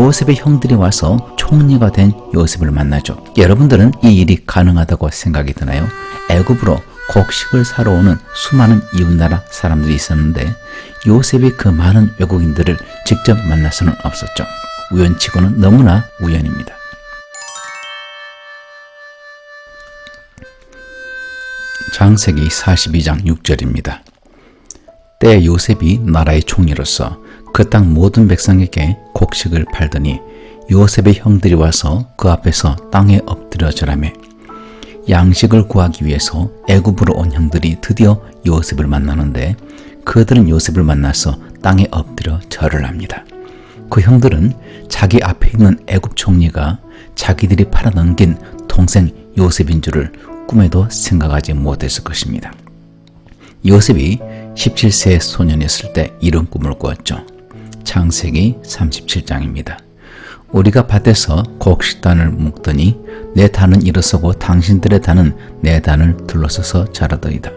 요셉의 형들이 와서 총리가 된 요셉을 만나죠. 여러분들은 이 일이 가능하다고 생각이 드나요? 애굽으로 곡식을 사러 오는 수많은 이웃나라 사람들이 있었는데 요셉이 그 많은 외국인들을 직접 만날 수는 없었죠. 우연치고는 너무나 우연입니다. 창세기 42장 6절입니다. 때 요셉이 나라의 총리로서 그 땅 모든 백성에게 곡식을 팔더니 요셉의 형들이 와서 그 앞에서 땅에 엎드려 절하매 양식을 구하기 위해서 애굽으로 온 형들이 드디어 요셉을 만나는데 그들은 요셉을 만나서 땅에 엎드려 절을 합니다. 그 형들은 자기 앞에 있는 애굽 총리가 자기들이 팔아넘긴 동생 요셉인 줄을 꿈에도 생각하지 못했을 것입니다. 요셉이 17세의 소년이었을 때 이런 꿈을 꾸었죠. 창세기 37장입니다. 우리가 밭에서 곡식단을 묶더니 내 단은 일어서고 당신들의 단은 내 단을 둘러서서 자라더이다.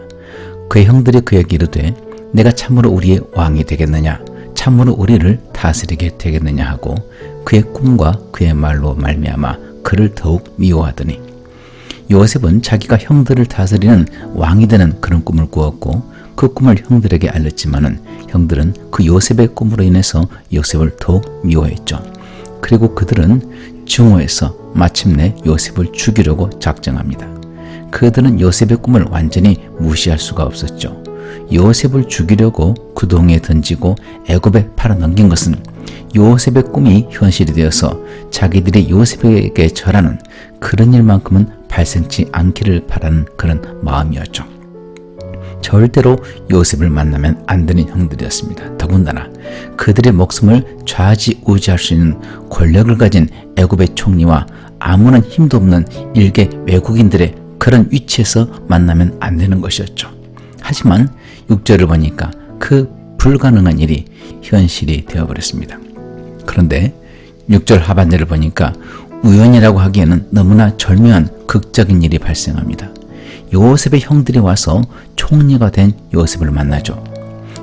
그의 형들이 그에게 이르되 내가 참으로 우리의 왕이 되겠느냐, 참으로 우리를 다스리게 되겠느냐 하고 그의 꿈과 그의 말로 말미암아 그를 더욱 미워하더니 요셉은 자기가 형들을 다스리는 왕이 되는 그런 꿈을 꾸었고 그 꿈을 형들에게 알렸지만은 형들은 그 요셉의 꿈으로 인해서 요셉을 더욱 미워했죠. 그리고 그들은 증오해서 마침내 요셉을 죽이려고 작정합니다. 그들은 요셉의 꿈을 완전히 무시할 수가 없었죠. 요셉을 죽이려고 구덩이에 던지고 애굽에 팔아넘긴 것은 요셉의 꿈이 현실이 되어서 자기들이 요셉에게 절하는 그런 일만큼은 발생치 않기를 바라는 그런 마음이었죠. 절대로 요셉을 만나면 안 되는 형들이었습니다. 더군다나 그들의 목숨을 좌지우지할 수 있는 권력을 가진 애굽의 총리와 아무런 힘도 없는 일개 외국인들의 그런 위치에서 만나면 안 되는 것이었죠. 하지만 6절을 보니까 그 불가능한 일이 현실이 되어버렸습니다. 그런데 6절 하반절을 보니까 우연이라고 하기에는 너무나 절묘한 극적인 일이 발생합니다. 요셉의 형들이 와서 총리가 된 요셉을 만나죠.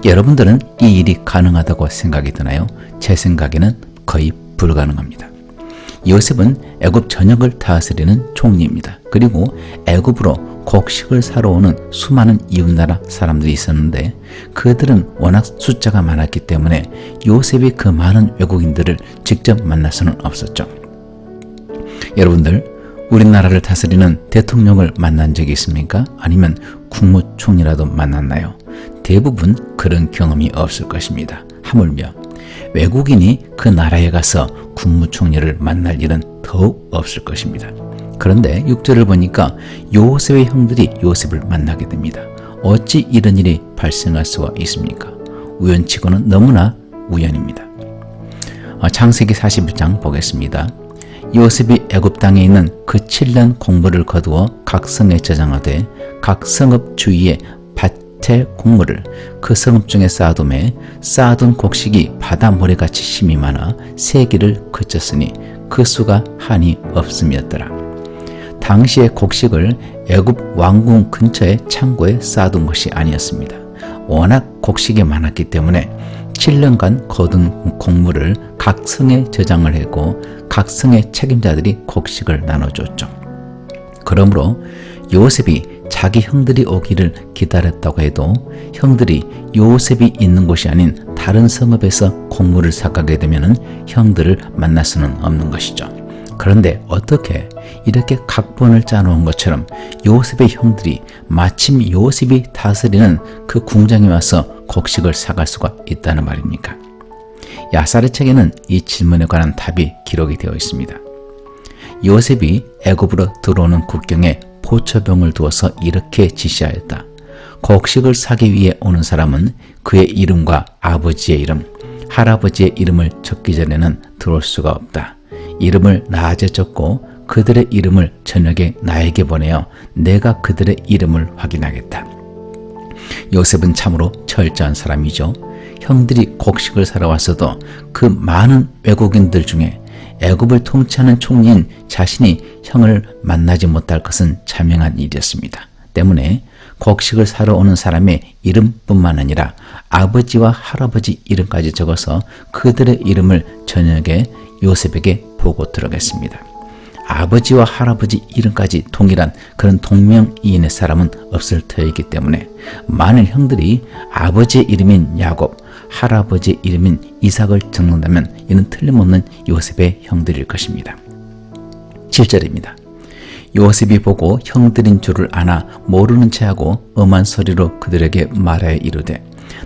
여러분들은 이 일이 가능하다고 생각이 드나요? 제 생각에는 거의 불가능합니다. 요셉은 애굽 전역을 다스리는 총리입니다. 그리고 애굽으로 곡식을 사러 오는 수많은 이웃나라 사람들이 있었는데 그들은 워낙 숫자가 많았기 때문에 요셉이 그 많은 외국인들을 직접 만날 수는 없었죠. 여러분들, 우리나라를 다스리는 대통령을 만난 적이 있습니까? 아니면 국무총리라도 만났나요? 대부분 그런 경험이 없을 것입니다. 하물며 외국인이 그 나라에 가서 국무총리를 만날 일은 더욱 없을 것입니다. 그런데 6절을 보니까 요셉의 형들이 요셉을 만나게 됩니다. 어찌 이런 일이 발생할 수가 있습니까? 우연치고는 너무나 우연입니다. 창세기 41장 보겠습니다. 요셉이 애굽 땅에 있는 그 7년 곡물을 거두어 각 성에 저장하되 각 성읍 주위에 밭에 곡물을 그 성읍 중에 쌓아두매 쌓아둔 곡식이 바다 모래같이 심이 많아 세기를 그쳤으니 그 수가 한이 없음이었더라. 당시의 곡식을 애굽 왕궁 근처의 창고에 쌓아둔 것이 아니었습니다. 워낙 곡식이 많았기 때문에 7년간 거둔 곡물을 각 성에 저장을 했고 각 성의 책임자들이 곡식을 나눠줬죠. 그러므로 요셉이 자기 형들이 오기를 기다렸다고 해도 형들이 요셉이 있는 곳이 아닌 다른 성읍에서 곡물을 사가게 되면 형들을 만날 수는 없는 것이죠. 그런데 어떻게 이렇게 각본을 짜놓은 것처럼 요셉의 형들이 마침 요셉이 다스리는 그 궁장에 와서 곡식을 사갈 수가 있다는 말입니까? 야살의 책에는 이 질문에 관한 답이 기록이 되어 있습니다. 요셉이 애굽으로 들어오는 국경에 보초병을 두어서 이렇게 지시하였다. 곡식을 사기 위해 오는 사람은 그의 이름과 아버지의 이름, 할아버지의 이름을 적기 전에는 들어올 수가 없다. 이름을 낮에 적고 그들의 이름을 저녁에 나에게 보내어 내가 그들의 이름을 확인하겠다. 요셉은 참으로 철저한 사람이죠. 형들이 곡식을 사러 왔어도 그 많은 외국인들 중에 애굽을 통치하는 총리인 자신이 형을 만나지 못할 것은 자명한 일이었습니다. 때문에 곡식을 사러 오는 사람의 이름뿐만 아니라 아버지와 할아버지 이름까지 적어서 그들의 이름을 저녁에 요셉에게 보고 들어갔습니다. 아버지와 할아버지 이름까지 동일한 그런 동명이인의 사람은 없을 터이기 때문에 만일 형들이 아버지의 이름인 야곱, 할아버지의 이름인 이삭을 적는다면 이는 틀림없는 요셉의 형들일 것입니다. 7절입니다. 요셉이 보고 형들인 줄을 아나 모르는 체하고 엄한 소리로 그들에게 말하여 이르되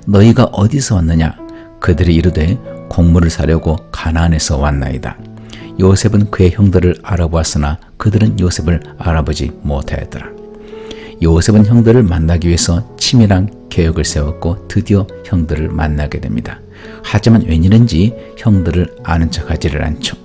너희가 어디서 왔느냐? 그들이 이르되 곡물을 사려고 가나안에서 왔나이다. 요셉은 그의 형들을 알아보았으나 그들은 요셉을 알아보지 못하였더라. 요셉은 형들을 만나기 위해서 치밀한 계획을 세웠고 드디어 형들을 만나게 됩니다. 하지만 웬일인지 형들을 아는 척하지를 않죠.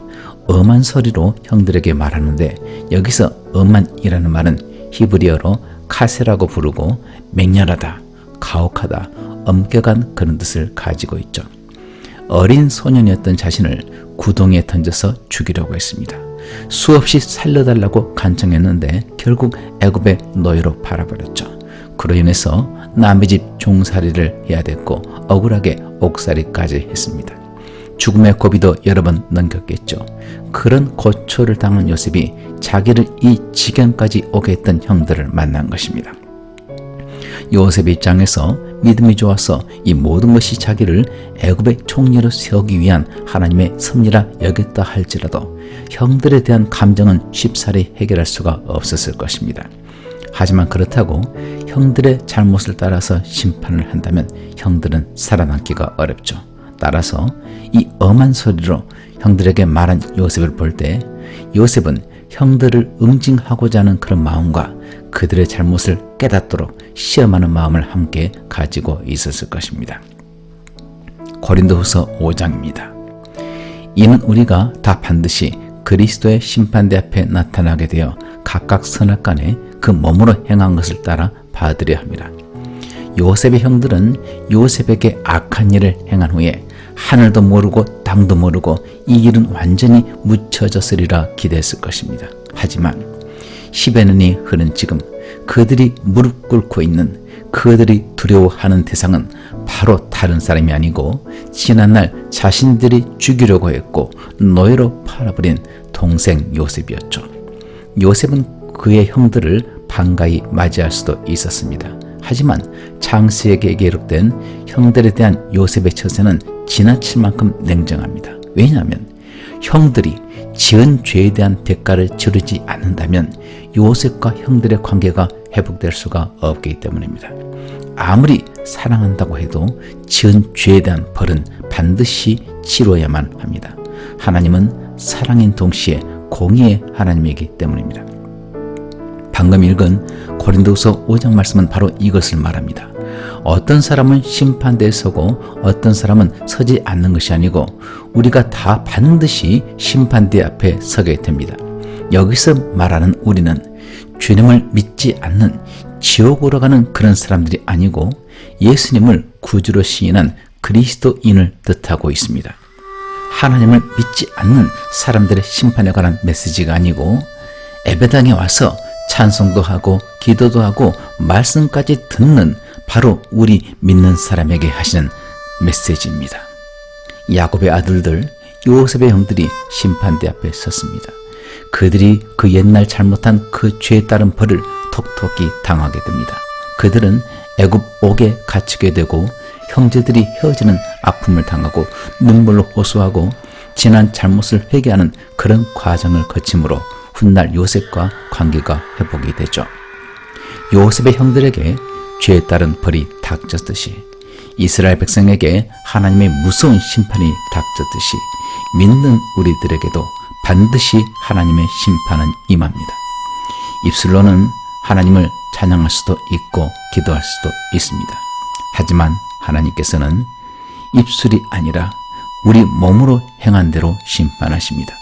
엄한 소리로 형들에게 말하는데 여기서 엄한이라는 말은 히브리어로 카세라고 부르고 맹렬하다, 가혹하다, 엄격한 그런 뜻을 가지고 있죠. 어린 소년이었던 자신을 구덩이에 던져서 죽이려고 했습니다. 수없이 살려달라고 간청했는데 결국 애굽의 노예로 팔아버렸죠. 그로 인해서 남의 집 종살이를 해야 됐고 억울하게 옥살이까지 했습니다. 죽음의 고비도 여러 번 넘겼겠죠. 그런 고초를 당한 요셉이 자기를 이 지경까지 오게 했던 형들을 만난 것입니다. 요셉의 입장에서 믿음이 좋아서 이 모든 것이 자기를 애굽의 총리로 세우기 위한 하나님의 섭리라 여겼다 할지라도 형들에 대한 감정은 쉽사리 해결할 수가 없었을 것입니다. 하지만 그렇다고 형들의 잘못을 따라서 심판을 한다면 형들은 살아남기가 어렵죠. 따라서 이 엄한 소리로 형들에게 말한 요셉을 볼 때 요셉은 형들을 응징하고자 하는 그런 마음과 그들의 잘못을 깨닫도록 시험하는 마음을 함께 가지고 있었을 것입니다. 고린도후서 5장입니다. 이는 우리가 다 반드시 그리스도의 심판대 앞에 나타나게 되어 각각 선악간에 그 몸으로 행한 것을 따라 받으려 합니다. 요셉의 형들은 요셉에게 악한 일을 행한 후에 하늘도 모르고 땅도 모르고 이 일은 완전히 묻혀졌으리라 기대했을 것입니다. 하지만 10의 눈이 흐른 지금 그들이 무릎 꿇고 있는 그들이 두려워하는 대상은 바로 다른 사람이 아니고 지난날 자신들이 죽이려고 했고 노예로 팔아버린 동생 요셉이었죠. 요셉은 그의 형들을 반가이 맞이할 수도 있었습니다. 하지만 창세기에 기록된 형들에 대한 요셉의 처세는 지나칠 만큼 냉정합니다. 왜냐하면 형들이 지은 죄에 대한 대가를 치르지 않는다면 요셉과 형들의 관계가 회복될 수가 없기 때문입니다. 아무리 사랑한다고 해도 지은 죄에 대한 벌은 반드시 치러야만 합니다. 하나님은 사랑인 동시에 공의의 하나님이기 때문입니다. 방금 읽은 고린도후서 5장 말씀은 바로 이것을 말합니다. 어떤 사람은 심판대에 서고 어떤 사람은 서지 않는 것이 아니고 우리가 다 반드시 심판대 앞에 서게 됩니다. 여기서 말하는 우리는 주님을 믿지 않는 지옥으로 가는 그런 사람들이 아니고 예수님을 구주로 시인한 그리스도인을 뜻하고 있습니다. 하나님을 믿지 않는 사람들의 심판에 관한 메시지가 아니고 예배당에 와서 찬송도 하고 기도도 하고 말씀까지 듣는 바로 우리 믿는 사람에게 하시는 메시지입니다. 야곱의 아들들 요셉의 형들이 심판대 앞에 섰습니다. 그들이 그 옛날 잘못한 그 죄에 따른 벌을 톡톡히 당하게 됩니다. 그들은 애굽 옥에 갇히게 되고 형제들이 헤어지는 아픔을 당하고 눈물로 호소하고 지난 잘못을 회개하는 그런 과정을 거침으로 훗날 요셉과 관계가 회복이 되죠. 요셉의 형들에게 죄에 따른 벌이 닥쳤듯이 이스라엘 백성에게 하나님의 무서운 심판이 닥쳤듯이 믿는 우리들에게도 반드시 하나님의 심판은 임합니다. 입술로는 하나님을 찬양할 수도 있고 기도할 수도 있습니다. 하지만 하나님께서는 입술이 아니라 우리 몸으로 행한 대로 심판하십니다.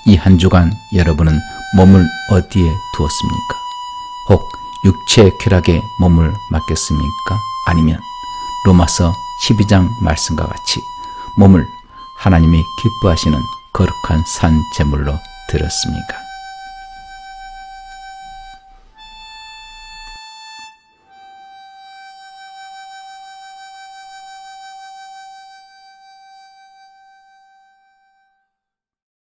이 한 주간 여러분은 몸을 어디에 두었습니까? 혹 육체의 쾌락에 몸을 맡겼습니까? 아니면 로마서 12장 말씀과 같이 몸을 하나님이 기뻐하시는 거룩한 산 제물로 드렸습니까?